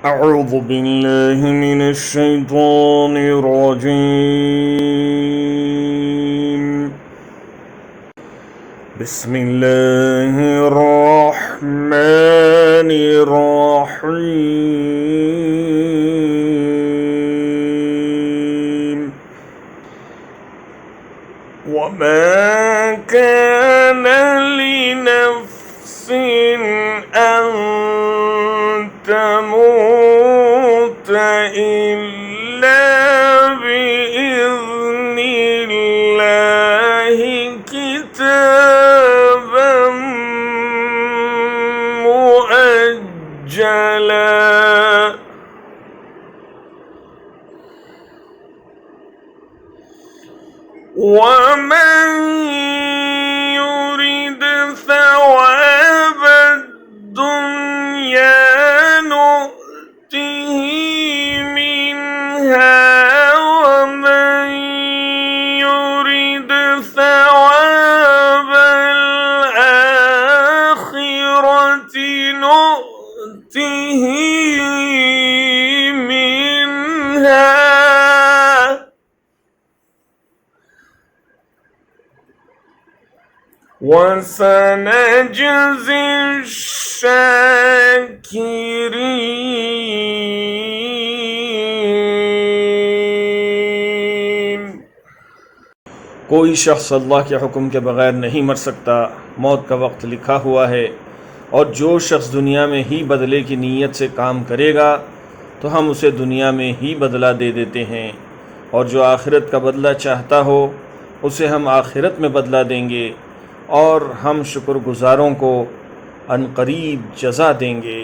أعوذ بالله من الشيطان الرجيم بسم الله الرحمن الرحيم وما كان لنفس أن تموت إلا بإذن الله كتابا مؤجلا ومن يرد ثواب الدنيا نؤته منها ومن يرد ثواب الآخرة نؤته منها وسنجزي الشاكرين। कोई शख्स अल्लाह के हुक्म के बग़ैर नहीं मर सकता। मौत का वक्त लिखा हुआ है, और जो शख्स दुनिया में ही बदले की नीयत से काम करेगा तो हम उसे दुनिया में ही बदला दे देते हैं, और जो आखिरत का बदला चाहता हो उसे हम आखिरत में बदला देंगे, और हम शुक्रगुज़ारों को अनक़रीब जज़ा देंगे।